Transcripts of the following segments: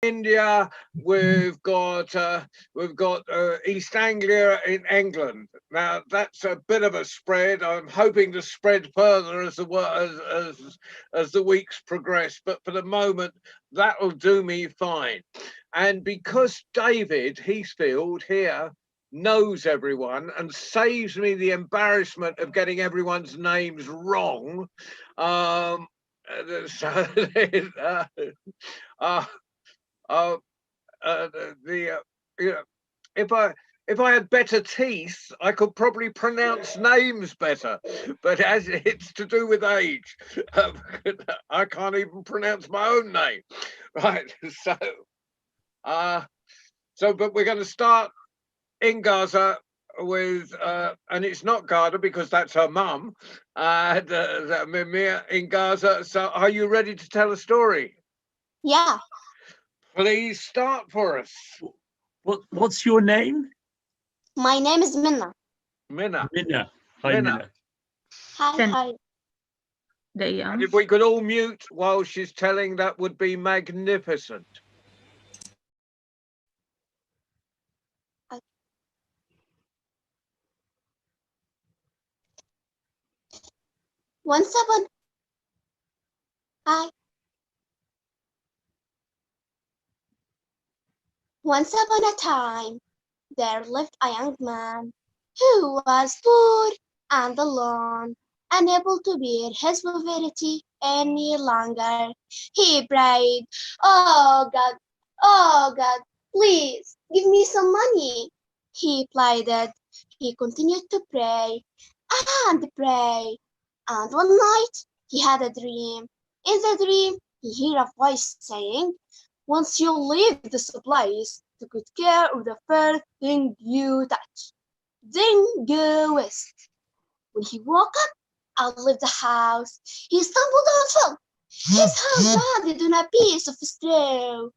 India, we've got East Anglia in England. Now that's a bit of a spread. I'm hoping to spread further as as the weeks progress, but for the moment that'll do me fine. And because David Heathfield here knows everyone and saves me the embarrassment of getting everyone's names wrong, so uh, uh, the you know, if I had better teeth, I could probably pronounce names better. But as it's to do with age, I can't even pronounce my own name. Right. Uh, but we're going to start in Gaza with, and it's not Garda because that's her mum, Mimir in Gaza. So are you ready to tell a story? Yeah. Please start for us. What's your name? My name is Minna. Minna. Minna. Hi, Minna. Hi. And if we could all mute while she's telling, that would be magnificent. Once upon a time, there lived a young man who was poor and alone, unable to bear his poverty any longer. He prayed, oh God, please give me some money." He pleaded. He continued to pray and pray. And one night he had a dream. In the dream, he heard a voice saying, "Once you leave this place, take good care of the first thing you touch. Then go west." When he woke up and left the house, he stumbled and fell. His hand landed on a piece of straw.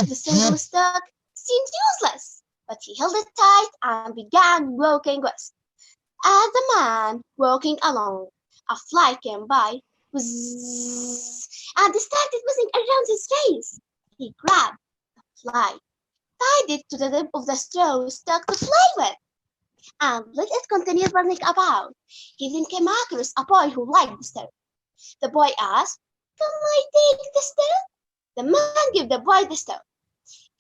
The single stalk seemed useless, but he held it tight and began walking west. As the man walking along, a fly came by, whizzz, and started buzzing around his face. He grabbed the fly, tied it to the tip of the straw stuck to play with, and let it continue buzzing about. He then came across a boy who liked the stone. The boy asked, "Can I take the stone?" The man gave the boy the stone.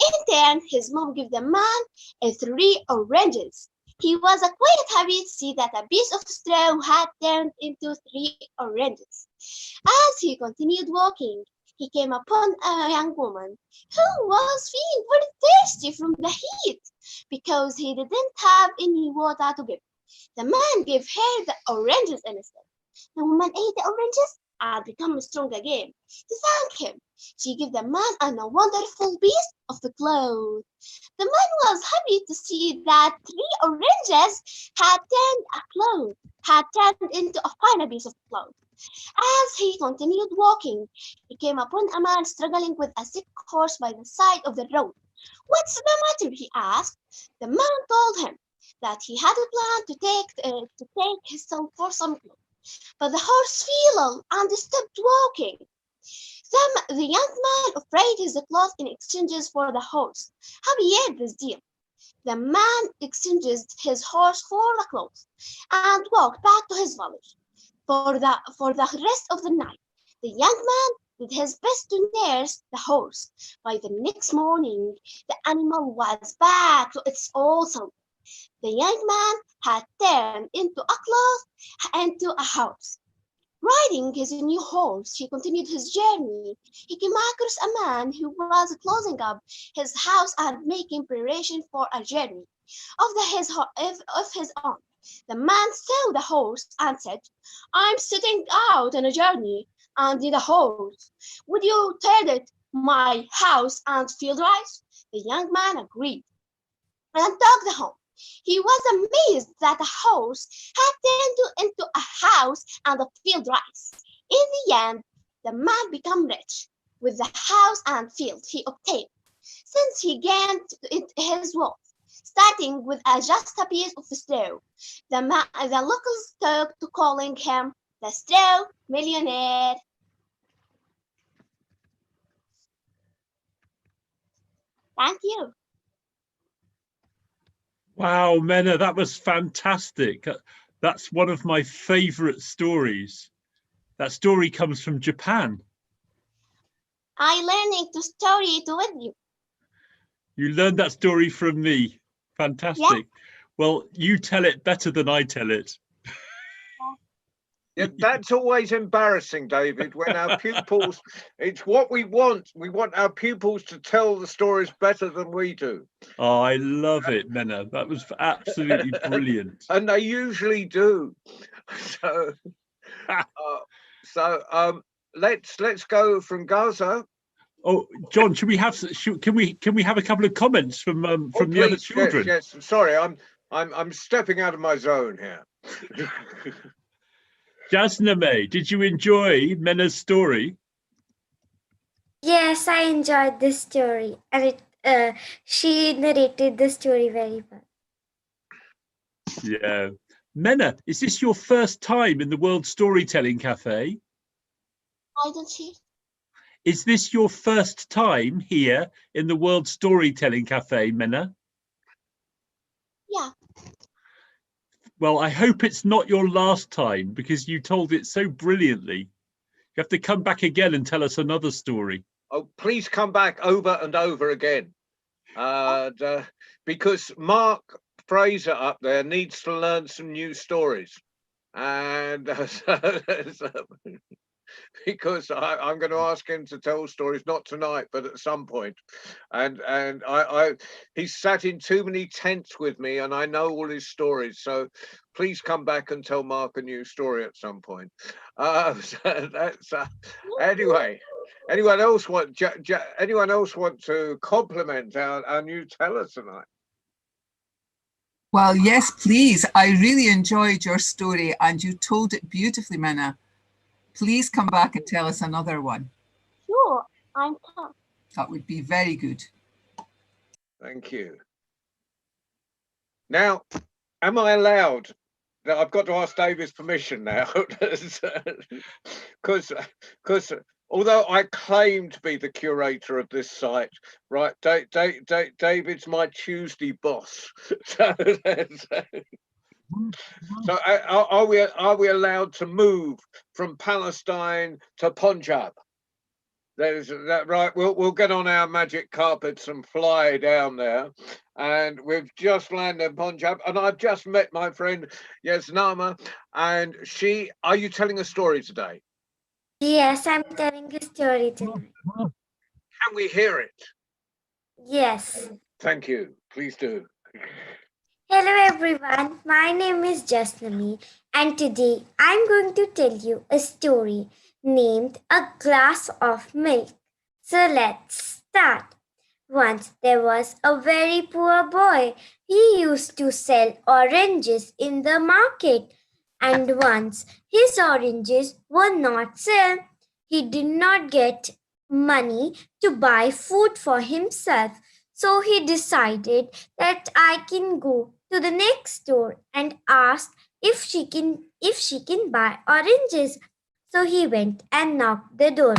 In turn, his mom gave the man 3 oranges. He was quite happy to see that a piece of straw had turned into 3 oranges. As he continued walking, he came upon a young woman who was feeling very thirsty from the heat because he didn't have any water to give. The man gave her the oranges instead. The woman ate the oranges and became strong again. To thank him, she gave the man a wonderful piece of the cloth. The man was happy to see that 3 oranges had turned into a fine piece of cloth. As he continued walking, he came upon a man struggling with a sick horse by the side of the road. "What's the matter?" he asked. The man told him that he had a plan to take his son for some clothes, but the horse fell and stopped walking. The young man offered his clothes in exchange for the horse. Happy at this deal, the man exchanged his horse for the clothes and walked back to his village. For the rest of the night, the young man did his best to nurse the horse. By the next morning, the animal was back to its old self. The young man had turned into a cloth, into a house. Riding his new horse, he continued his journey. He came across a man who was closing up his house and making preparation for a journey of his own. The man saw the horse and said, "I'm setting out on a journey and need a horse. Would you tell it my house and field rice?" The young man agreed and took home. He was amazed that the horse had turned into a house and a field rice. In the end, the man became rich with the house and field he obtained, since he gained his wealth, starting with just a piece of straw. The locals took to calling him the straw millionaire. Thank you. Wow, Mena, that was fantastic. That's one of my favorite stories. That story comes from Japan. I learning to story it with you. You learned that story from me. Fantastic. Well, you tell it better than I tell it. Yeah, that's always embarrassing, David, when our pupils, it's what we want. We want our pupils to tell the stories better than we do. Oh, I love it, Mena. That was absolutely brilliant. And they usually do. Let's go from Gaza. Oh, John, can we have a couple of comments from the other children? Yes. Sorry, I'm stepping out of my zone here. Jasname, did you enjoy Mena's story? Yes, I enjoyed this story, and she narrated the story very well. Yeah. Mena, is this your first time in the World Storytelling Cafe? I don't see. Is this your first time here in the World Storytelling Cafe, Mena? Yeah. Well, I hope it's not your last time because you told it so brilliantly. You have to come back again and tell us another story. Oh, please come back over and over again. Because Mark Fraser up there needs to learn some new stories. And because I'm going to ask him to tell stories, not tonight, but at some point. And he's sat in too many tents with me, and I know all his stories. So please come back and tell Mark a new story at some point. Anyway. Anyone else want to compliment our new teller tonight? Well, yes, please. I really enjoyed your story and you told it beautifully, Mena. Please come back and tell us another one. Sure, I'm tough. That would be very good. Thank you. Now, am I allowed? Now, I've got to ask David's permission now, because although I claim to be the curator of this site, right? David's my Tuesday boss. So are we allowed to move from Palestine to Punjab? There's that, right? We'll get on our magic carpets and fly down there. And we've just landed in Punjab, and I've just met my friend Yasnama, and are you telling a story today? Yes, I'm telling a story tonight. Can we hear it? Yes. Thank you. Please do. Hello everyone, my name is Jasnami, and today I'm going to tell you a story named A Glass of Milk. So let's start. Once there was a very poor boy. He used to sell oranges in the market, and once his oranges were not sold, he did not get money to buy food for himself. So he decided that I can go to the next store and ask if she can buy oranges. So he went and knocked the door.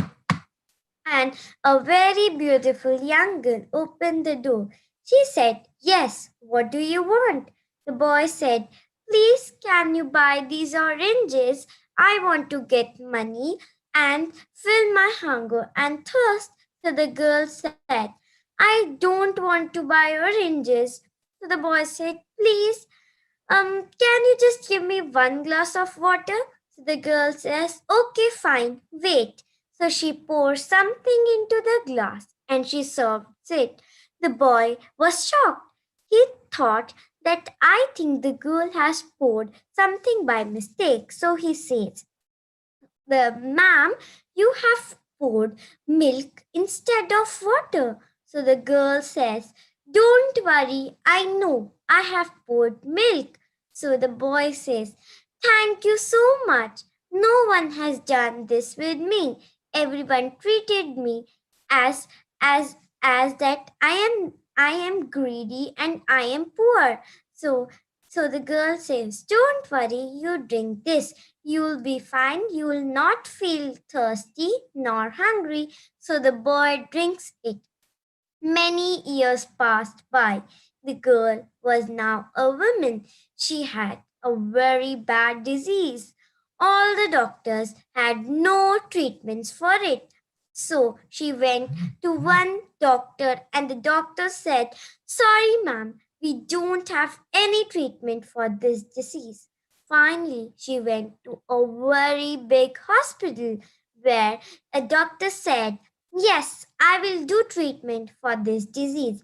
And a very beautiful young girl opened the door. She said, "Yes, what do you want?" The boy said, "Please, can you buy these oranges? I want to get money and fill my hunger and thirst." So the girl said, "I don't want to buy oranges." So the boy said, "Please, can you just give me one glass of water?" So the girl says, "Okay, fine, wait." So she poured something into the glass and she served it. The boy was shocked. He thought that I think the girl has poured something by mistake. So he says, "Ma'am, you have poured milk instead of water." So the girl says, "Don't worry, I know I have poured milk." So the boy says, "Thank you so much. No one has done this with me. Everyone treated me as that I am greedy and I am poor." So the girl says, "Don't worry, you drink this. You'll be fine. You will not feel thirsty nor hungry." So the boy drinks it. Many years passed by. The girl was now a woman. She had a very bad disease. All the doctors had no treatments for it. So she went to one doctor, and the doctor said, "Sorry, ma'am, we don't have any treatment for this disease." Finally, she went to a very big hospital where a doctor said, "Yes, I will do treatment for this disease."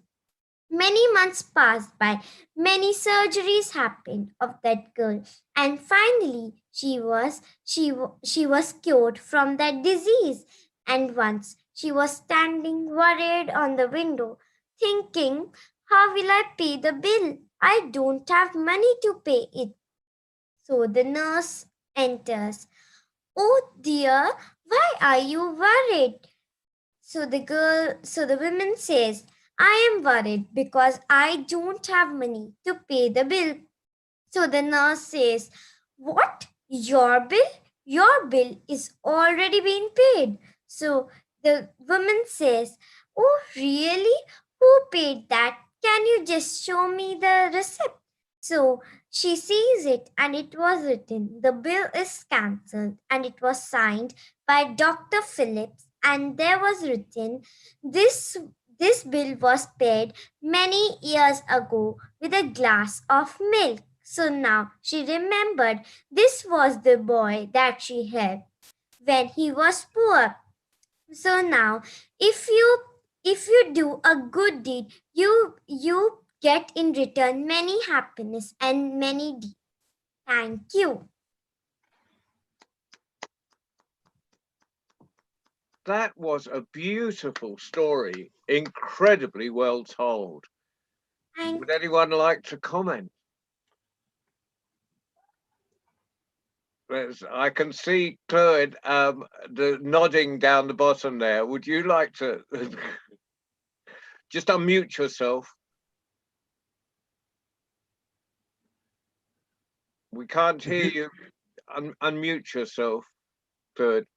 Many months passed by, many surgeries happened of that girl, and finally she was cured from that disease. And once she was standing worried on the window, thinking, "How will I pay the bill? I don't have money to pay it." So the nurse enters. "Oh dear, why are you worried?" So the woman says, "I am worried because I don't have money to pay the bill." So the nurse says, "What? Your bill? Your bill is already been paid." So the woman says, "Oh, really? Who paid that? Can you just show me the receipt?" So she sees it, and it was written, "The bill is cancelled," and it was signed by Dr. Phillips, and there was written, this bill was paid many years ago with a glass of milk." So now she remembered this was the boy that she helped when he was poor. So now if you do a good deed, you get in return many happiness and many deeds. Thank you. That was a beautiful story, incredibly well told. Thank Would anyone like to comment? I can see Chloe nodding down the bottom there. Would you like to just unmute yourself? We can't hear you. Unmute yourself, Chloe,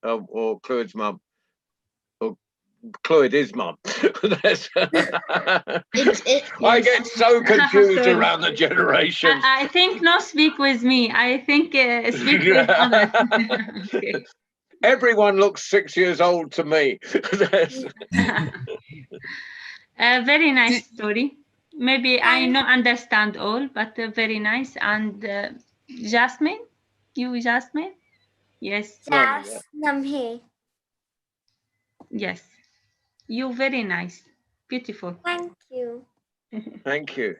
or Chloe's mum. Or Chloe is mum. I get so confused Sorry. around the generations. I think no speak with me. I think speak with others. Okay. Everyone looks 6 years old to me. Very nice story. Maybe I not understand all, but very nice. And Jasmine, you Jasmine? Yes, Jas Namhe. yes. You very nice. Beautiful. Thank you. Thank you.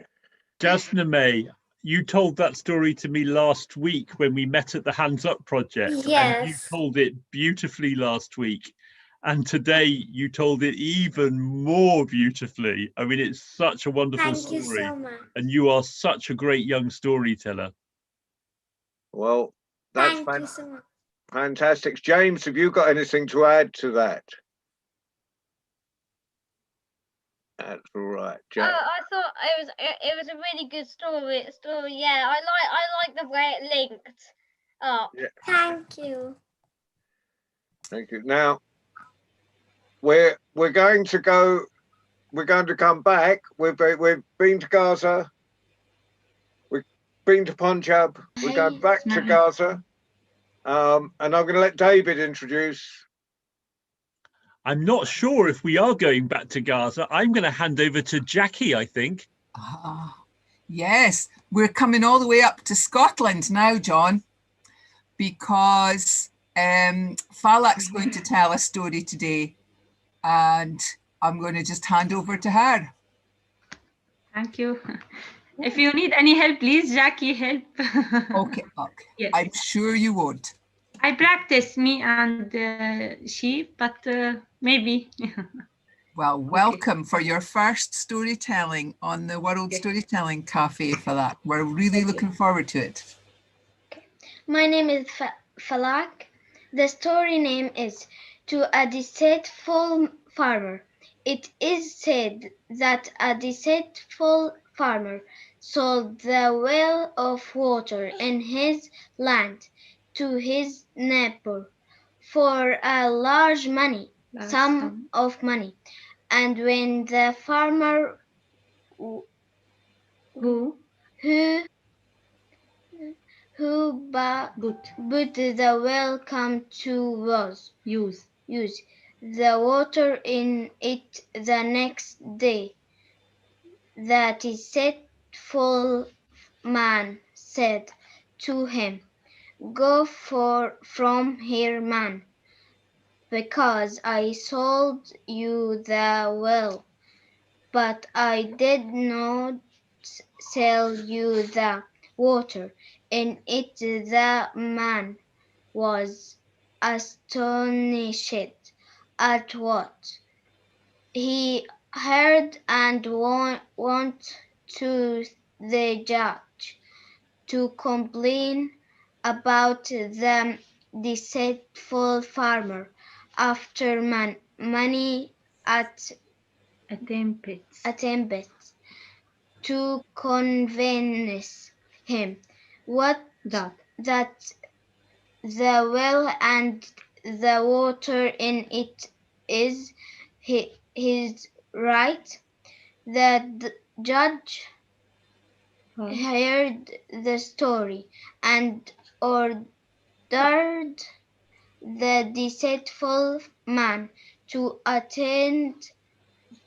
Jasna May, you told that story to me last week when we met at the Hands Up project. And you Yes. told it beautifully last week. And today you told it even more beautifully. I mean, it's such a wonderful Thank you story. so much. And you are such a great young storyteller. Well, that's Thank you so much. fantastic. James, have you got anything to add to that? That's all right, James. I thought it was a really good story. Yeah, I like the way it linked up. Thank you. Thank you. Now we're going to go. We're going to come back. We've been to Gaza. We've been to Punjab. We're going back to Gaza. And I'm going to let David introduce. I'm not sure if we are going back to Gaza. I'm going to hand over to Jackie, I think. Yes, we're coming all the way up to Scotland now, John, because Falak's going to tell a story today, and I'm going to just hand over to her. Thank you. If you need any help, please, Jackie, help. Okay. Yes. I'm sure you would. I practice, me and she, but maybe. Well, welcome for your first storytelling on the World Storytelling Cafe, Falak. We're really looking forward to it. My name is Falak. The story name is To a Deceitful Farmer. It is said that a deceitful farmer sold the well of water in his land to his neighbor for a large sum of money. And when the farmer Who? who Good. but the well come to was Use. use the water in it the next day. The deceitful man said to him, Go from here, man, because I sold you the well, but I did not sell you the water in it. The man was astonished at what he heard and went to the judge to complain about the deceitful farmer. After many attempts to convince him that the well and the water in it is his right, the judge heard the story and ordered the deceitful man to attend.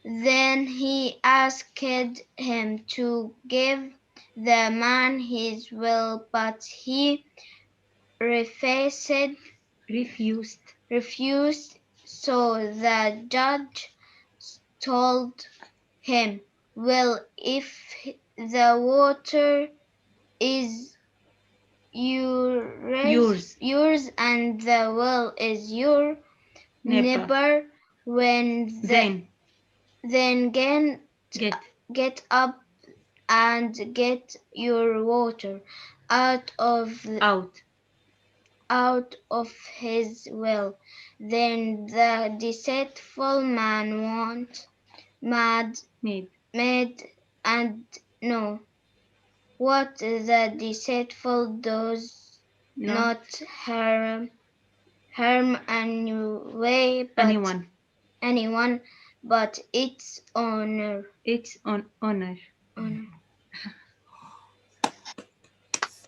Then he asked him to give the man his will, but he refused. So the judge told him, Well, if the water is yours and the well is your neighbor, then get up and get your water out of his will. Then the deceitful man made and know what the deceitful does not harm anyone but its owner.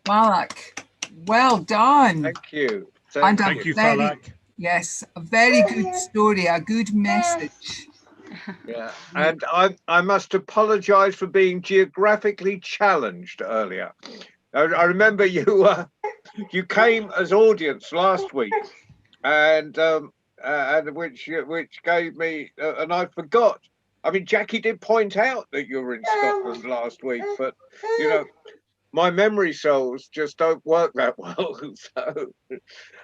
Malak, well done. Thank you. And Thank you, very- Falak. Yes, a very good story, a good message. Yeah, and I must apologise for being geographically challenged earlier. I remember you came as audience last week, and which gave me and I forgot. I mean, Jackie did point out that you were in Scotland last week, but you know, my memory cells just don't work that well.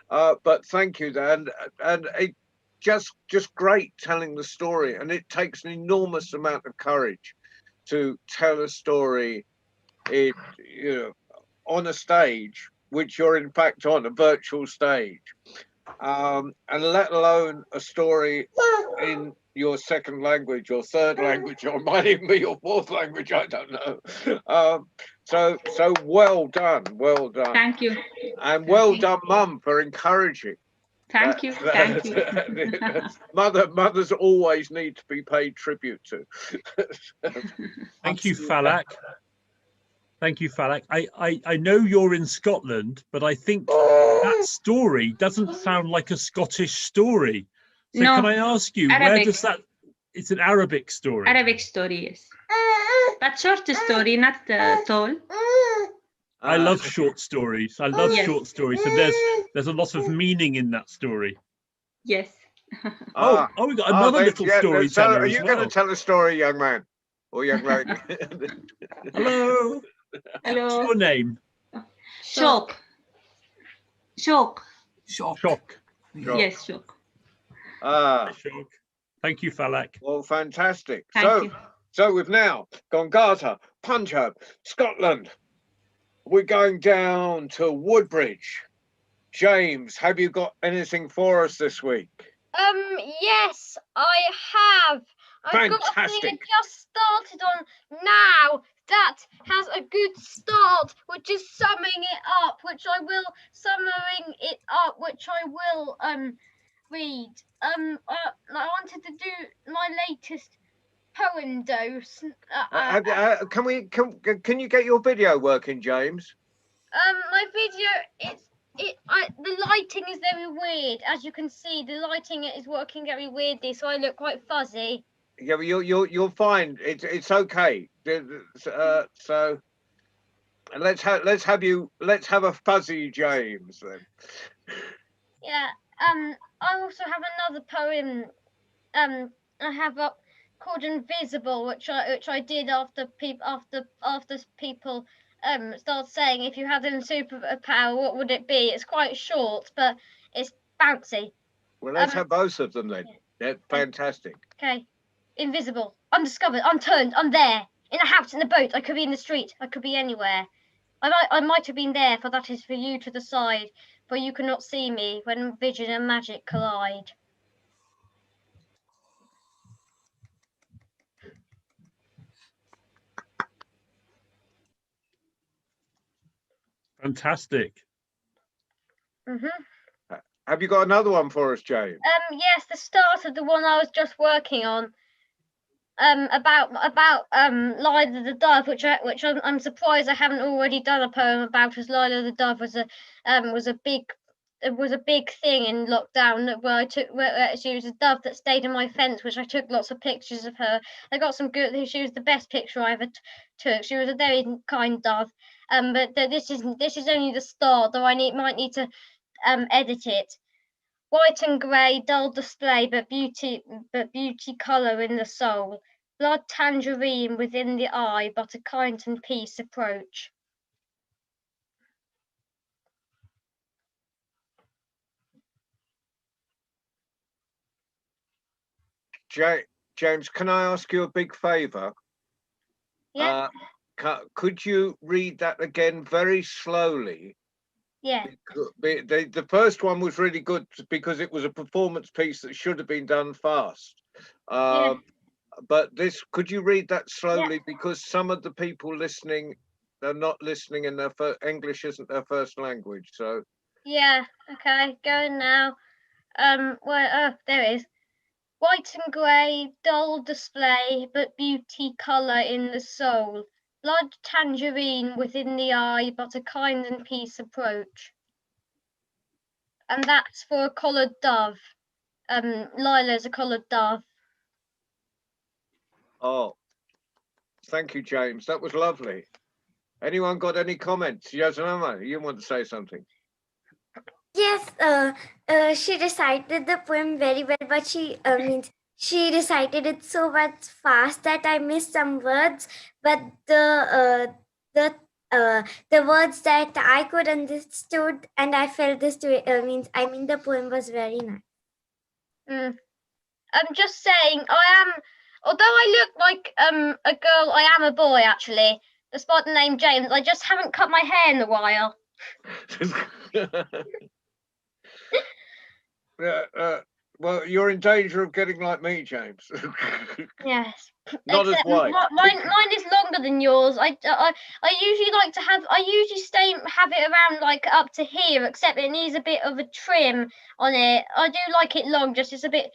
So, but thank you, Dan, and it just great telling the story, and it takes an enormous amount of courage to tell a story on a stage, which you're in fact on a virtual stage, and let alone a story in your second language or third language, or might even be your fourth language, I don't know. So well done. Thank you. And well done, Mum, for encouraging. Thank you. Mothers always need to be paid tribute to. Thank you, Falak. Thank you, Falak. I know you're in Scotland, but I think that story doesn't sound like a Scottish story. So No, can I ask you, Arabic. where does that? It's an Arabic story. Arabic story, yes. But short story, not tall. I love short stories. I love Yes. short stories. So there's a lot of meaning in that story. Yes. Oh, we got another little storyteller So are as you well. going to tell a story, young man or young lady? Hello. What's Hello. your name? Shock. Shock. Shock. Yes, shock. Shock. Thank you, Falak. Well, fantastic. Thank you. So we've now gone Gaza, Punjab, Scotland. We're going down to Woodbridge. James, have you got anything for us this week? Yes, I have. I've got a thing I Fantastic. just started on now that has a good start, which is summing it up, which I will read. I wanted to do my latest poem dose. Can you get your video working, James? My video, the lighting is very weird. As you can see, the lighting is working very weirdly, so I look quite fuzzy. Yeah, but you're fine. It's okay. So let's have a fuzzy James then. Yeah. I also have another poem. I have called Invisible, which I did after people start saying, if you had a superpower, what would it be? It's quite short, but it's bouncy. Well, let's have both of them then. Yeah. They're fantastic. Okay. Invisible, undiscovered, unturned, I'm there. In a house, in a boat, I could be in the street, I could be anywhere. I might have been there, for that is for you to decide. For you cannot see me when vision and magic collide. Fantastic. Have you got another one for us, James? Yes, the start of the one I was just working on. About Lila the Dove, which I'm surprised I haven't already done a poem about, as Lila the Dove was a big thing in lockdown, where she was a dove that stayed in my fence, which I took lots of pictures of her. I got some good. She was the best picture I ever took. She was a very kind dove. But this is only the start, though I might need to edit it. White and grey, dull display, but beauty colour in the soul. Blood tangerine within the eye, but a kind and peace approach. James, can I ask you a big favour? Yeah. Could you read that again very slowly? Yeah. The first one was really good because it was a performance piece that should have been done fast. Yeah. But could you read that slowly? Yeah. Because some of the people listening, they're not listening in their English isn't their first language. So. Yeah. Okay. Going now. There it is. White and grey, dull display, but beauty colour in the soul. Blood tangerine within the eye, but a kind and peace approach. And that's for a collared dove. Lila's a collared dove. Oh, thank you, James. That was lovely. Anyone got any comments? Yasnama, you want to say something? Yes, she recited the poem very well, but she recited it so much fast that I missed some words. But the words that I could understood and I felt this to the poem was very nice. I'm just saying, although I look like a girl, I am a boy actually. Despite the name James, I just haven't cut my hair in a while. Well, you're in danger of getting like me, James. Yes. Not as white. Mine is longer than yours. I usually like to have. I usually have it around like up to here, except it needs a bit of a trim on it. I do like it long. Just it's a bit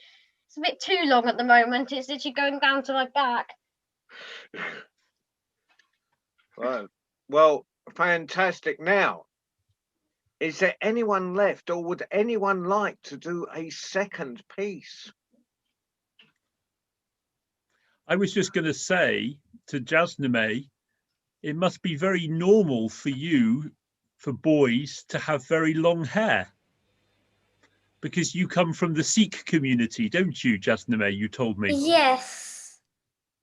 too long at the moment. It's literally going down to my back. Well, fantastic. Now, is there anyone left, or would anyone like to do a second piece? I was just going to say to Jasname, it must be very normal for boys to have very long hair. Because you come from the Sikh community, don't you, Jasname? You told me. Yes.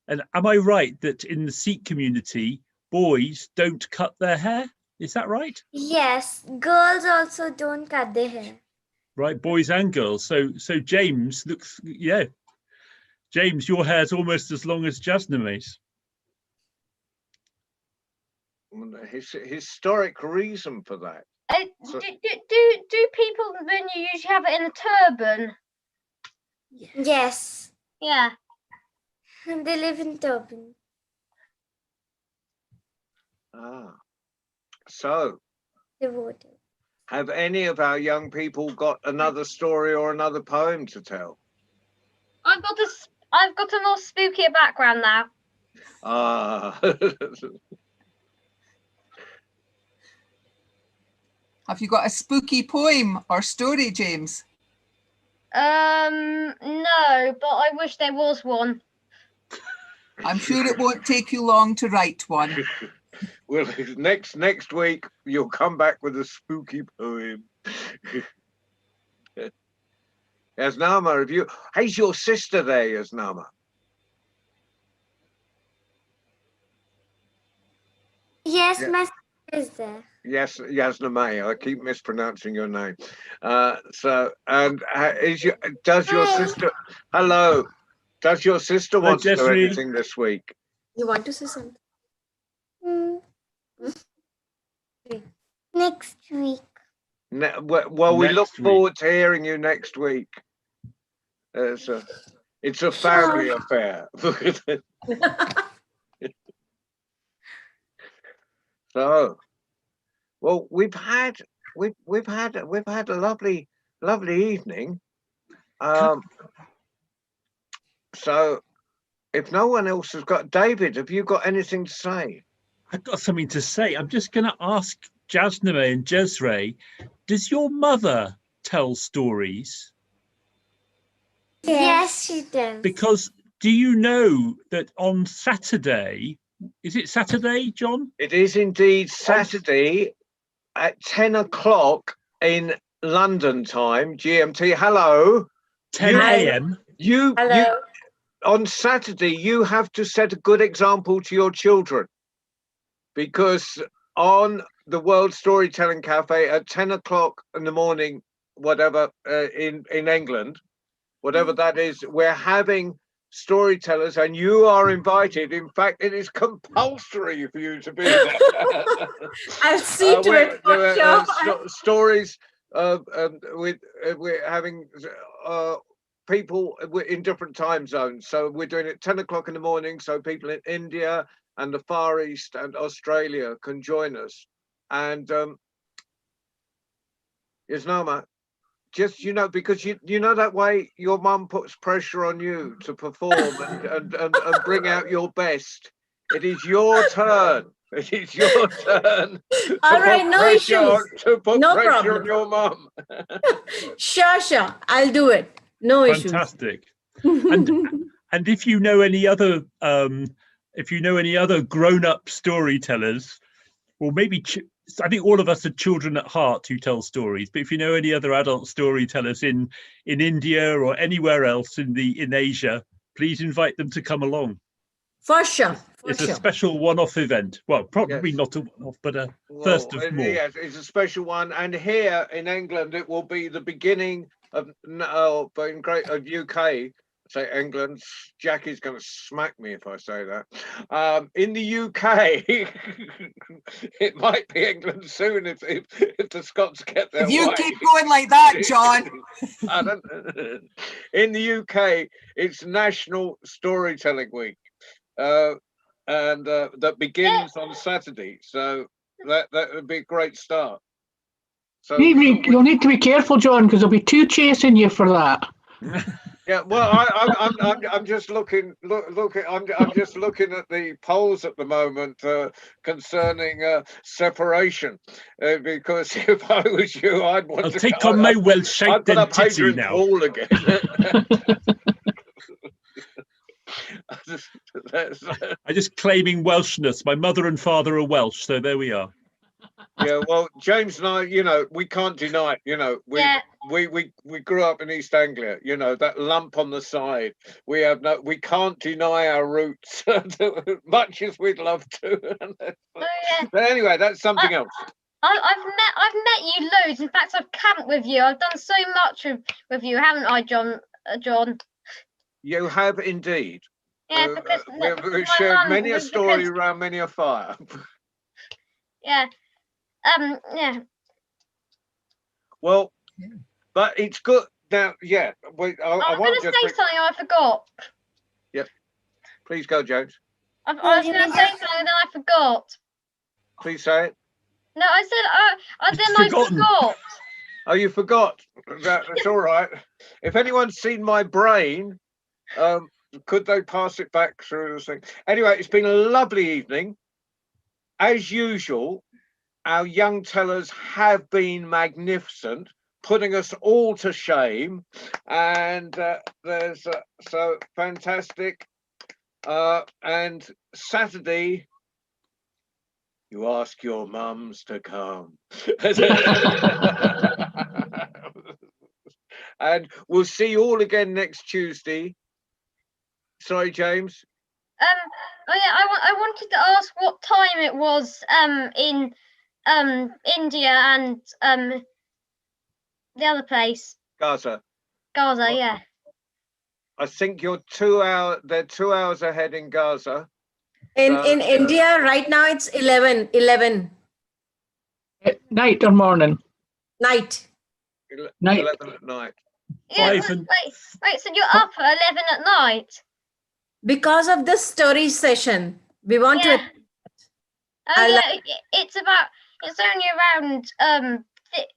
And am I right that in the Sikh community, boys don't cut their hair? Is that right? Yes, girls also don't cut their hair. Right, boys and girls. So James looks, yeah. James, your hair's almost as long as Jasname's. Historic reason for that. Do people then you usually have it in a turban? Yes. Yeah. And they live in turban. Ah. So. Devoted. Have any of our young people got another story or another poem to tell? I've got a more spookier background now. Ah. Have you got a spooky poem or story, James? No, but I wish there was one. I'm sure it won't take you long to write one. Well, next week you'll come back with a spooky poem. Yasnama, have you? How's your sister there, Yasnama? Yes, Yeah. my sister is there. Yes, Yasnama. I keep mispronouncing your name. Does your Hi. sister? Hello. Does your sister want to do Jessie. anything this week? You want to say something? Next week. Well, we look Next week. forward to hearing you next week. It's a family affair. So, well, we've had a lovely evening. So, if no one else has got, David, have you got anything to say? I've got something to say. I'm just going to ask Jasname and Jezre, does your mother tell stories? Yes, she does. Because do you know that on Saturday, is it Saturday, John? It is indeed Saturday at 10 o'clock in London time, GMT. Hello. 10 a.m. You on Saturday, you have to set a good example to your children, because on the World Storytelling Cafe at 10 o'clock in the morning, whatever, in England, whatever that is, we're having storytellers and you are invited. In fact, it is compulsory for you to be there. I'll see to it for sure. Stories we're having people in different time zones. So we're doing it 10 o'clock in the morning, so people in India and the Far East and Australia can join us. And Yasnama, just, because you know that way your mum puts pressure on you to perform and bring out your best. It is your turn. It is your turn. All right, no issues. To put No pressure problem. on your mum. Sure. I'll do it. No issues. Fantastic. And if you know any other grown-up storytellers, or maybe I think all of us are children at heart who tell stories, but if you know any other adult storytellers in India or anywhere else in Asia, please invite them to come along. For sure. It's a special one-off event. Well, probably not a one-off, but a first of more. Yes, it's a special one. And here in England, it will be the beginning of, but in UK, say England, Jackie's going to smack me if I say that. In the UK, it might be England soon if the Scots get their way. If you keep going like that, John. In the UK, it's National Storytelling Week, and that begins on Saturday. So that would be a great start. So You'll need to be careful, John, because there'll be two chasing you for that. Yeah, well, I'm just looking. I'm just looking at the polls at the moment concerning separation, because if I was you, I'd want I'll to take on my Welsh I'd put up identity Hadrian's now. Wall again. I'm just claiming Welshness. My mother and father are Welsh, so there we are. Yeah, well, James and I, we can't deny it. We grew up in East Anglia. That lump on the side. We can't deny our roots, much as we'd love to. But anyway, that's something else. I've met you loads. In fact, I've camped with you. I've done so much with you, haven't I, John? You have indeed. Yeah, because we've my shared mum many a was story because- around many a fire. Yeah. Yeah. Well, but it's good now. Yeah, I was going to say something I forgot. Yep. Please go, James. I was going to say something and I forgot. Please say it. No, I said, then I forgotten. forgot. Oh, you forgot. That's all right. If anyone's seen my brain, could they pass it back through the thing? Anyway, it's been a lovely evening. As usual, our young tellers have been magnificent, putting us all to shame. And there's so fantastic. And Saturday, you ask your mums to come. And we'll see you all again next Tuesday. Sorry, James. Oh yeah, I wanted to ask what time it was in India and the other place. Gaza. Gaza, yeah. I think you're 2 hours. They're 2 hours ahead in Gaza. In India right now it's 11 Night or morning? night. Night. 11 at night. Yeah, Five wait, so you're up at 11 at night? Because of the story session, we want Yeah. to. Oh yeah, it's only around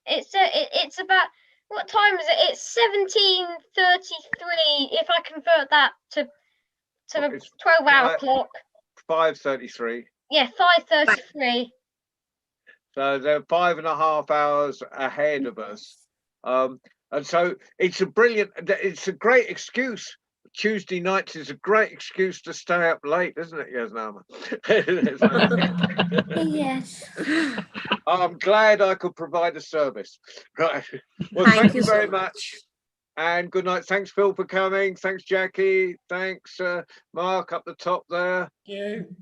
it's about, what time is it? It's 17:33 if I convert that to a It's 12-hour clock. 5:33. Yeah, 5:33. So they're 5.5 hours ahead of us. And so it's a great excuse. Tuesday nights is a great excuse to stay up late, isn't it, Yasnama? Yes. I'm glad I could provide a service. Right. Well, Thank thank you you so very much. much. And good night. Thanks, Phil, for coming. Thanks, Jackie. Thanks, Mark, up the top there. You.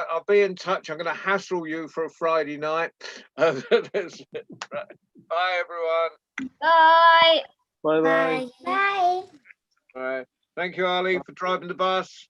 I'll be in touch. I'm going to hassle you for a Friday night. Right. Bye, everyone. Bye. Bye-bye. Bye. All right. Thank you, Ali, for driving the bus.